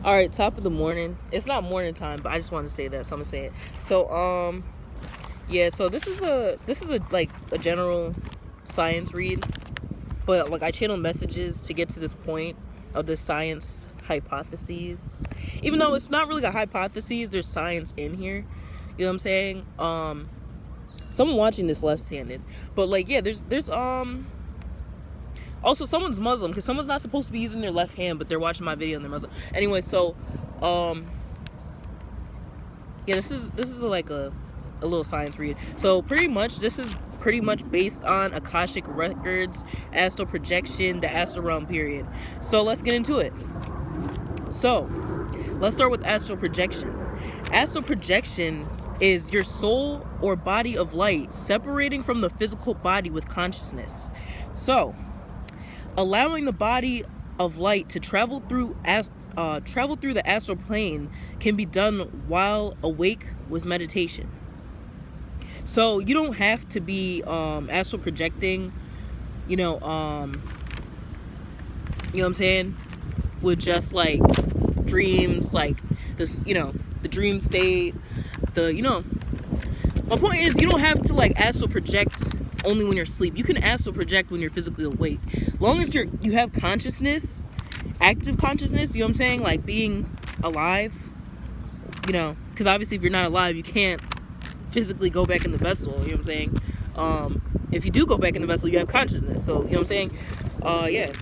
All right, top of the morning. It's not morning time, but I just wanted to say that, so I'm gonna say it. So, yeah. So this is a like a general science read, but like I channel messages to get to this point of the science hypotheses. Even though it's not really a hypothesis, there's science in here. You know what I'm saying? Someone watching this left-handed, but like yeah, there's also someone's Muslim because someone's not supposed to be using their left hand, but they're watching my video and they're Muslim. Anyway, so um yeah, this is like a little science read. So pretty much this is pretty much based on Akashic records, astral projection, the astral realm period. So let's get into it. So let's start with astral projection. Astral projection is your soul or body of light separating from the physical body with consciousness. So allowing the body of light to travel through the astral plane can be done while awake with meditation. So you don't have to be astral projecting, you know what I'm saying, with just like dreams, like this, the dream state. My point is, you don't have to like astral project only when you're asleep. You can astral project when you're physically awake. Long as you have consciousness, active consciousness, you know what I'm saying? Like being alive, because obviously if you're not alive, you can't physically go back in the vessel, you know what I'm saying? If you do go back in the vessel, you have consciousness. So, you know what I'm saying? Yeah.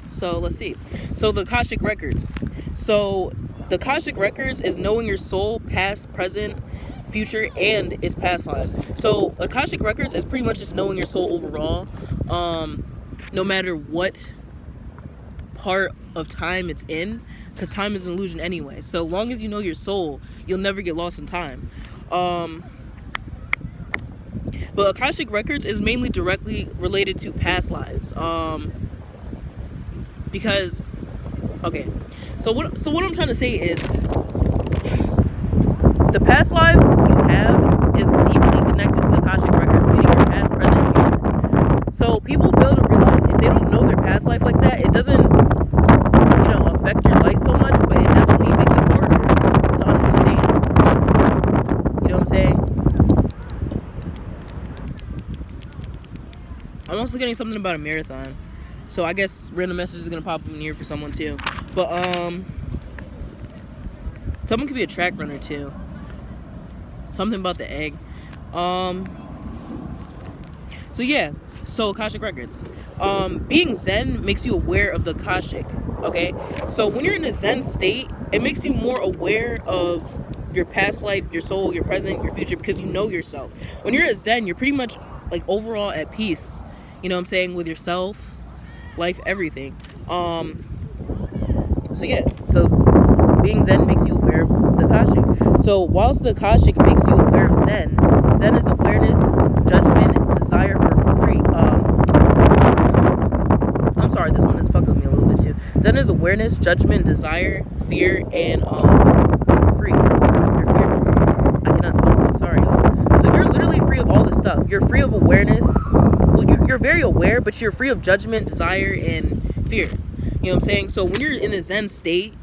So, let's see. So, the Akashic Records. So, the Akashic Records is knowing your soul, past, present, future, and its past lives. So Akashic Records is pretty much just knowing your soul overall, no matter what part of time it's in, because time is an illusion anyway. So long as you know your soul, you'll never get lost in time. But Akashic Records is mainly directly related to past lives, because okay, so what I'm trying to say is, the past lives you have is deeply connected to the Akashic Records, meaning your past, present, and future. So people fail to realize if they don't know their past life like that, it doesn't, affect your life so much, but it definitely makes it harder to understand. You know what I'm saying? I'm also getting something about a marathon, so I guess random message is gonna pop up in here for someone too. But someone could be a track runner too. Something about the egg. So yeah, so Akashic Records. Being Zen makes you aware of the Akashic, okay? So when you're in a Zen state, it makes you more aware of your past life, your soul, your present, your future, because you know yourself. When you're at Zen, you're pretty much like overall at peace, you know what I'm saying, with yourself, life, everything. So yeah, so being Zen makes you aware of the Akashic. So whilst the Akashic makes you aware of Zen, Zen is awareness, judgment, desire for free. I'm sorry, this one is fucking with me a little bit too. Zen is awareness, judgment, desire, fear, and free. You're fear. I cannot talk. I'm sorry, y'all. So you're literally free of all this stuff. You're free of awareness. Well, you're very aware, but you're free of judgment, desire, and fear. You know what I'm saying? So when you're in a Zen state,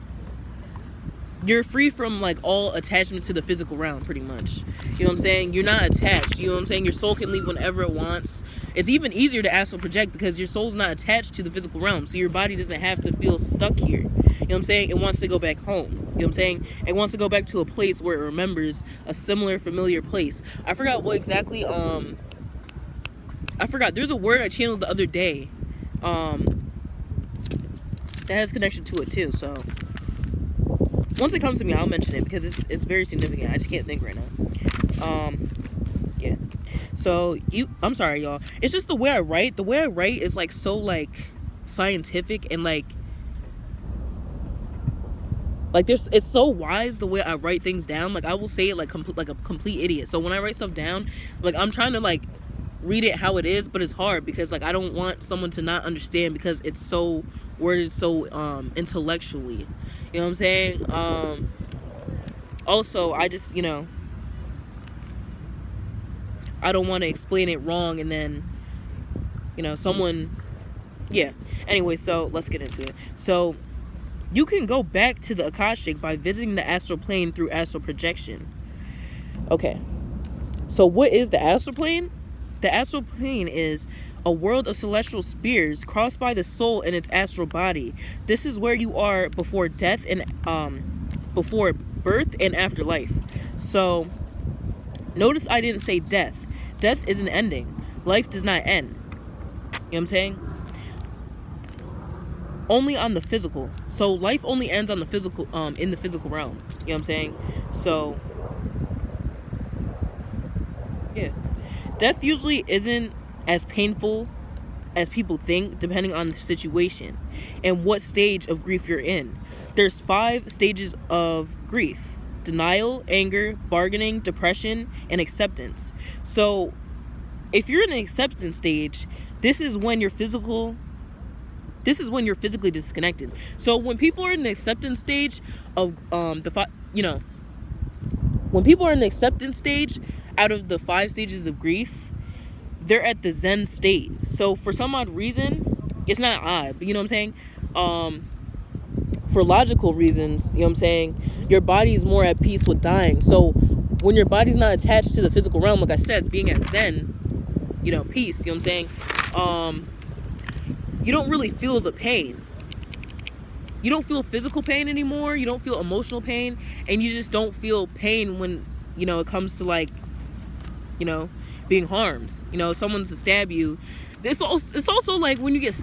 you're free from like all attachments to the physical realm, pretty much. You know what I'm saying? You're not attached. You know what I'm saying? Your soul can leave whenever it wants. It's even easier to astral project because your soul's not attached to the physical realm. So your body doesn't have to feel stuck here. You know what I'm saying? It wants to go back home. You know what I'm saying? It wants to go back to a place where it remembers a similar, familiar place. I forgot what exactly, I forgot. There's a word I channeled the other day, that has connection to it too, so once it comes to me, I'll mention it because it's very significant. I just can't think right now. Yeah. So I'm sorry, y'all. It's just the way I write. The way I write is like so like scientific and like it's so wise the way I write things down. Like I will say it like a complete idiot. So when I write stuff down, like I'm trying to like read it how it is, but it's hard because like I don't want someone to not understand because it's so worded so intellectually. You know what I'm saying? Also, I just, I don't want to explain it wrong and then, someone, yeah. Anyway, so let's get into it. So You can go back to the Akashic by visiting the astral plane through astral projection. Okay, so what is the astral plane? The astral plane is a world of celestial spheres crossed by the soul in its astral body. This is where you are before death and before birth and after life. So notice I didn't say death. Death is an ending. Life does not end. You know what I'm saying? Only on the physical. So life only ends on the physical, in the physical realm. You know what I'm saying? So yeah. Death usually isn't as painful as people think, depending on the situation and what stage of grief you're in. There's 5 stages of grief: denial, anger, bargaining, depression, and acceptance. So if you're in an acceptance stage, this is when you're physically disconnected. So when people are in the acceptance stage of when people are in the acceptance stage out of the 5 stages of grief, they're at the Zen state. So for some odd reason, it's not odd, but you know what I'm saying? For logical reasons, you know what I'm saying, your body's more at peace with dying. So when your body's not attached to the physical realm, like I said, being at Zen, peace, you know what I'm saying? You don't really feel the pain. You don't feel physical pain anymore. You don't feel emotional pain, and you just don't feel pain when, it comes to being harmed. Someone's to stab you. It's also like when you get,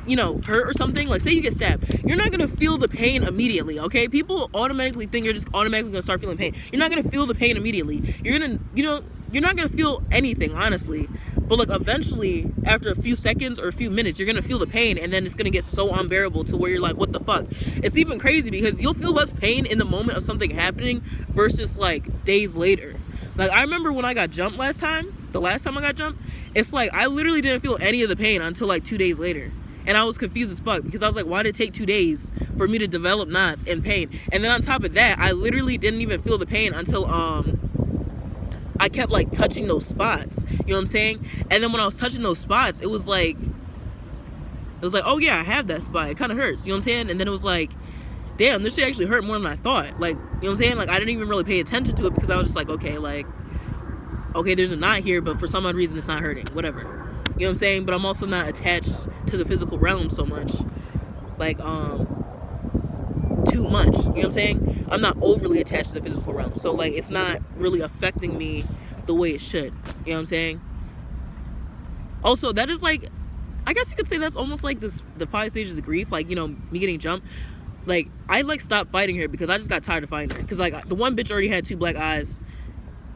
hurt or something, like say you get stabbed, you're not going to feel the pain immediately, okay? People automatically think you're just automatically going to start feeling pain. You're not going to feel the pain immediately. You're going to, you're not going to feel anything, honestly. But like eventually, after a few seconds or a few minutes, you're going to feel the pain, and then it's going to get so unbearable to where you're like, what the fuck? It's even crazy because you'll feel less pain in the moment of something happening versus like days later. Like I remember when I got jumped the last time I got jumped, it's like I literally didn't feel any of the pain until like 2 days later. And I was confused as fuck because I was like, why did it take 2 days for me to develop knots and pain? And then on top of that, I literally didn't even feel the pain until I kept like touching those spots. You know what I'm saying? And then when I was touching those spots, it was like, oh yeah, I have that spot. It kind of hurts. You know what I'm saying? And then it was like, damn, this shit actually hurt more than I thought. Like, you know what I'm saying? Like I didn't even really pay attention to it because I was just like, okay, there's a knot here, but for some odd reason it's not hurting. Whatever. You know what I'm saying? But I'm also not attached to the physical realm so much. Like, too much. You know what I'm saying? I'm not overly attached to the physical realm. So, like, it's not really affecting me the way it should. You know what I'm saying? Also, that is like, I guess you could say that's almost like the 5 stages of grief. Like, me getting jumped. Like, I, like, stopped fighting her because I just got tired of fighting her. Because, like, the one bitch already had 2 black eyes.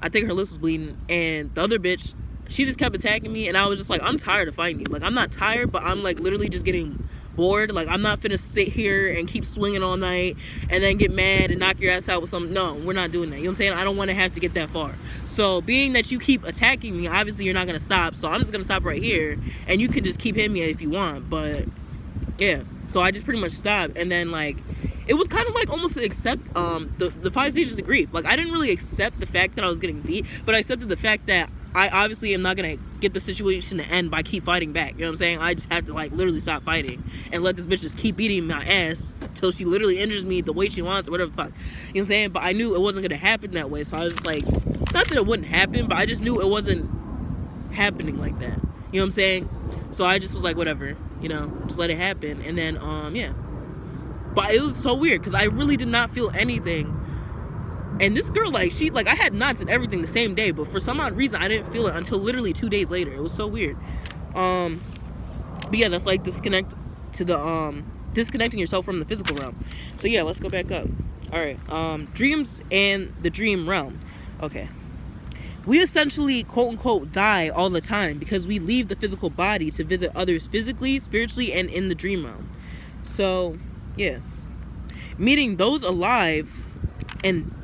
I think her lips was bleeding. And the other bitch, she just kept attacking me. And I was just like, I'm tired of fighting you. Like, I'm not tired, but I'm, like, literally just getting bored. Like, I'm not finna sit here and keep swinging all night and then get mad and knock your ass out with something. No, we're not doing that. You know what I'm saying? I don't want to have to get that far. So, being that you keep attacking me, obviously you're not going to stop. So, I'm just going to stop right here. And you can just keep hitting me if you want. But, yeah. So, I just pretty much stopped. And then, like, it was kind of like almost to accept the 5 stages of grief. Like, I didn't really accept the fact that I was getting beat, but I accepted the fact that I obviously am not going to get the situation to end by keep fighting back. You know what I'm saying? I just had to, like, literally stop fighting and let this bitch just keep beating my ass till she literally injures me the way she wants or whatever the fuck. You know what I'm saying? But I knew it wasn't going to happen that way. So I was just like, not that it wouldn't happen, but I just knew it wasn't happening like that. You know what I'm saying? So I just was like, whatever, just let it happen. And then, yeah. But it was so weird because I really did not feel anything. And this girl, like, I had knots and everything the same day, but for some odd reason, I didn't feel it until literally 2 days later. It was so weird. But yeah, that's like disconnecting yourself from the physical realm. So yeah, let's go back up. All right. Dreams and the dream realm. Okay. We essentially, quote unquote, die all the time because we leave the physical body to visit others physically, spiritually, and in the dream realm. So, yeah. Meaning those alive and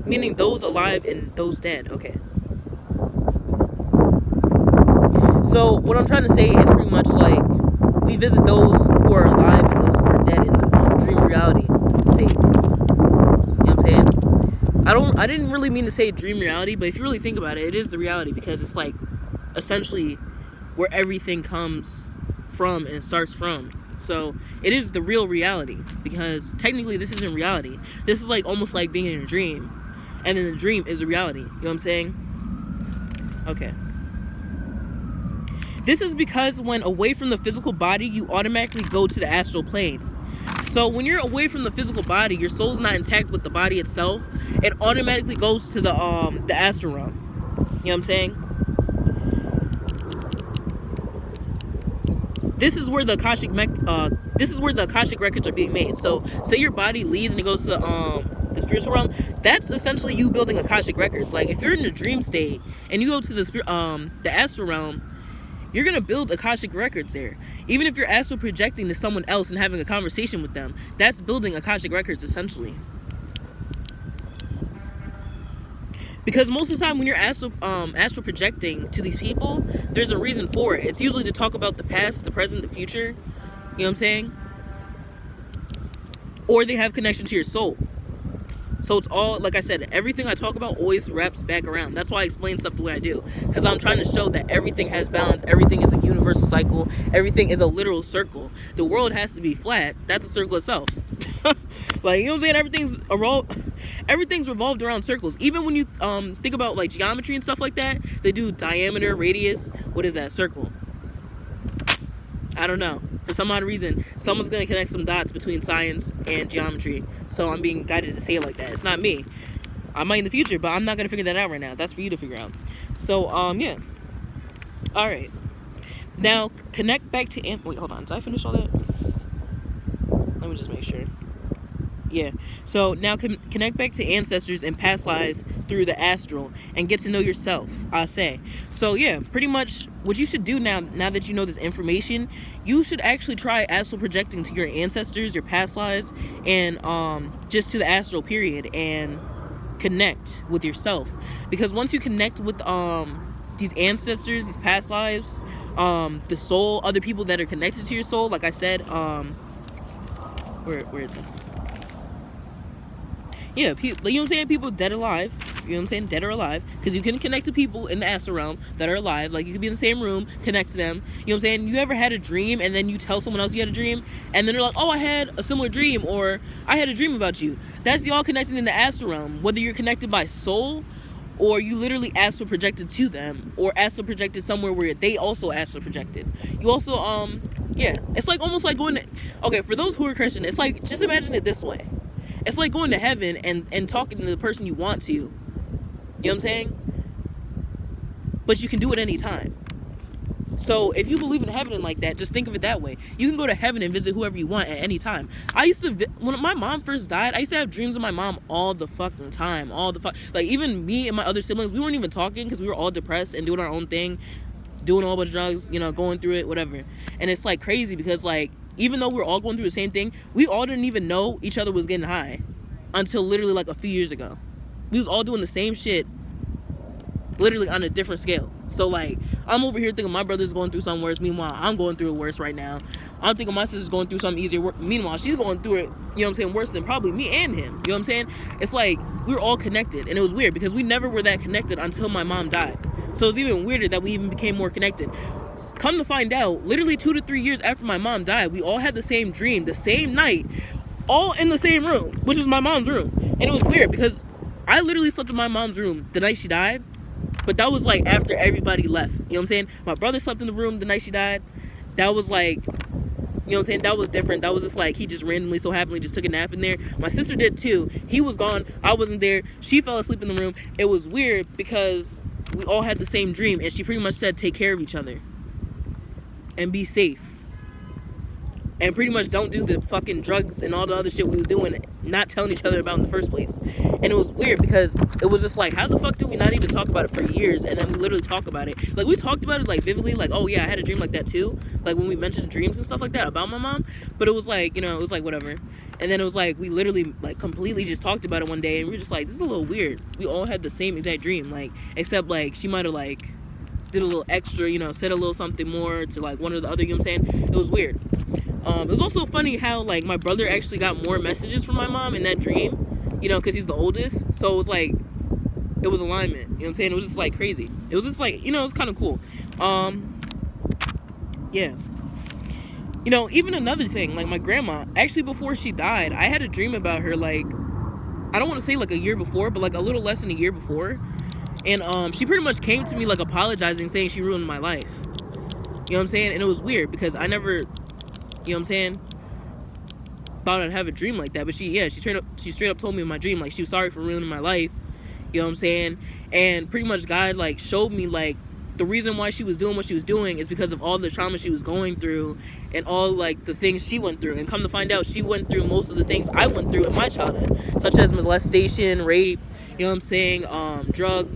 meaning those alive and those dead. Okay. So what I'm trying to say is pretty much like we visit those who are alive and those who are dead in the dream reality state. You know what I'm saying? I didn't really mean to say dream reality, but if you really think about it, it is the reality because it's like essentially where everything comes from and starts from. So it is the real reality, because technically this isn't reality. This is like almost like being in a dream, and then the dream is a reality. You know what I'm saying? Okay. This is because when away from the physical body, you automatically go to the astral plane. So when you're away from the physical body, your soul's not intact with the body itself. It automatically goes to the astral realm. You know what I'm saying? This is where the Akashic records are being made. So say your body leaves and it goes to the spiritual realm. That's essentially you building Akashic records. Like if you're in a dream state and you go to the astral realm, you're gonna build Akashic records there. Even if you're astral projecting to someone else and having a conversation with them, that's building Akashic records essentially. Because most of the time when you're astral projecting to these people, there's a reason for it. It's usually to talk about the past, the present, the future. You know what I'm saying? Or they have connection to your soul. So it's all, like I said, everything I talk about always wraps back around. That's why I explain stuff the way I do. Because I'm trying to show that everything has balance. Everything is a universal cycle. Everything is a literal circle. The world has to be flat. That's a circle itself. Like, you know what I'm saying? Everything's revolved around circles. Even when you think about like geometry and stuff like that, they do diameter, radius. What is that? Circle. I don't know. For some odd reason, someone's going to connect some dots between science and geometry. So I'm being guided to say it like that. It's not me. I might in the future, but I'm not going to figure that out right now. That's for you to figure out. So, yeah. All right. Now, connect back to... Wait, hold on. Did I finish all that? Let me just make sure. Yeah. So now connect back to ancestors and past lives through the astral and get to know yourself, I say. So yeah, pretty much what you should do now that you know this information, you should actually try astral projecting to your ancestors, your past lives, and just to the astral period, and connect with yourself. Because once you connect with these ancestors, these past lives, the soul, other people that are connected to your soul, like I said, where is it? Yeah, you know what I'm saying? People dead or alive. You know what I'm saying? Dead or alive. Because you can connect to people in the astral realm that are alive. Like, you could be in the same room, connect to them. You know what I'm saying? You ever had a dream and then you tell someone else you had a dream? And then they're like, oh, I had a similar dream. Or, I had a dream about you. That's y'all connecting in the astral realm. Whether you're connected by soul, or you literally astral projected to them, or astral projected somewhere where they also astral projected. You also, yeah. It's like almost like going to... Okay, for those who are Christian, it's like, just imagine it this way. It's like going to heaven and talking to the person you want to. You know what I'm saying? But you can do it anytime. So if you believe in heaven like that, just think of it that way. You can go to heaven and visit whoever you want at any time. I used to, when my mom first died, I used to have dreams of my mom all the fucking time. Like, even me and my other siblings, we weren't even talking because we were all depressed and doing our own thing. Doing a whole bunch of drugs, you know, going through it, whatever. And it's like crazy because, like, even though we're all going through the same thing, we all didn't even know each other was getting high until literally like a few years ago. We was all doing the same shit, literally on a different scale. So like, I'm over here thinking my brother's going through something worse. Meanwhile, I'm going through it worse right now. I'm thinking my sister's going through something easier. Meanwhile, she's going through it, you know what I'm saying, worse than probably me and him. You know what I'm saying? It's like, we were all connected. And it was weird because we never were that connected until my mom died. So it's even weirder that we even became more connected. Come to find out, literally 2 to 3 years after my mom died, we all had the same dream, the same night, all in the same room, which was my mom's room. And it was weird because I literally slept in my mom's room the night she died, but that was like after everybody left. You know what I'm saying? My brother slept in the room the night she died. That was like, you know what I'm saying? That was different. That was just like, he just randomly so happily just took a nap in there. My sister did too. He was gone. I wasn't there. She fell asleep in the room. It was weird because we all had the same dream, and she pretty much said, take care of each other and be safe, and pretty much don't do the fucking drugs and all the other shit we was doing, not telling each other about in the first place. And it was weird because it was just like, how the fuck did we not even talk about it for years, and then we literally talk about it? Like, we talked about it like vividly, like, oh yeah, I had a dream like that too, like when we mentioned dreams and stuff like that about my mom. But it was like, you know, it was like whatever. And then it was like, we literally like completely just talked about it one day, and we were just like, this is a little weird. We all had the same exact dream, like, except like she might have like did a little extra, you know, said a little something more to like one or the other, you know what I'm saying? It was weird. It was also funny how like my brother actually got more messages from my mom in that dream, you know, because he's the oldest. So it was like, it was alignment, you know what I'm saying? It was just like crazy. It was just like, you know, it was kind of cool. Yeah. You know, even another thing, like my grandma, actually before she died, I had a dream about her, like, I don't want to say like a year before, but like a little less than a year before. And she pretty much came to me like apologizing, saying she ruined my life. You know what I'm saying? And it was weird because I never, you know what I'm saying, thought I'd have a dream like that. But she straight up told me in my dream, like, she was sorry for ruining my life. You know what I'm saying? And pretty much God like showed me like the reason why she was doing what she was doing is because of all the trauma she was going through and all like the things she went through. And come to find out, she went through most of the things I went through in my childhood, such as molestation, rape, you know what I'm saying, drug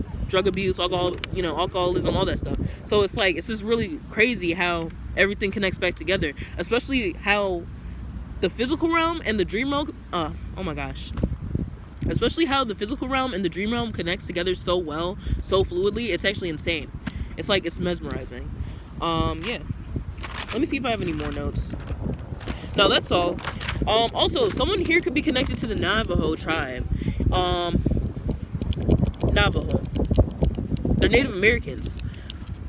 abuse, alcoholism, all that stuff. So it's like, it's just really crazy how everything connects back together, especially how the physical realm and the dream realm, oh my gosh, especially how the physical realm and the dream realm connects together so well, so fluidly. It's actually insane. It's like, it's mesmerizing. Yeah. Let me see if I have any more notes. No, that's all. Also, someone here could be connected to the Navajo tribe. Navajo. They're Native Americans.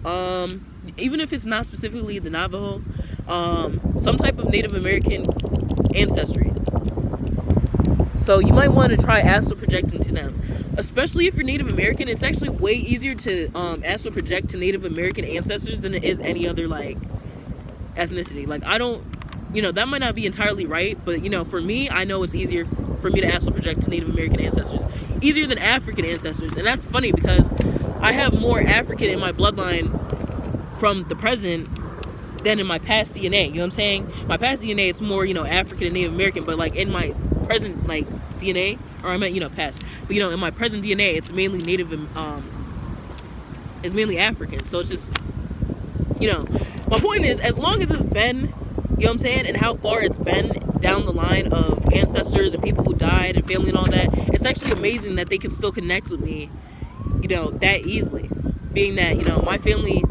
Even if it's not specifically the Navajo, some type of Native American ancestry. So you might want to try astral projecting to them. Especially if you're Native American, it's actually way easier to astral project to Native American ancestors than it is any other like ethnicity. Like, I don't, that might not be entirely right, but for me, I know it's easier for me to astral project to Native American ancestors, easier than African ancestors. And that's funny because I have more African in my bloodline from the present than in my past DNA. You know what I'm saying? My past DNA is more, African and Native American, but like in my present like DNA, or I meant past, but in my present DNA, it's mainly Native, it's mainly African. So it's just, my point is, as long as it's been, you know what I'm saying, and how far it's been down the line of ancestors and people who died and family and all that, it's actually amazing that they can still connect with me, that easily. Being that, my family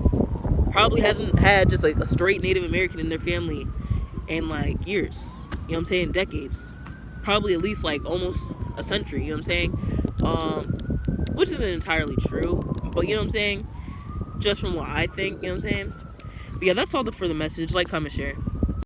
probably hasn't had just like a straight Native American in their family in like years, you know what I'm saying, decades, probably at least like almost a century, you know what I'm saying, which isn't entirely true, but you know what I'm saying, just from what I think, you know what I'm saying. But yeah, that's all for the message. Like, comment, share.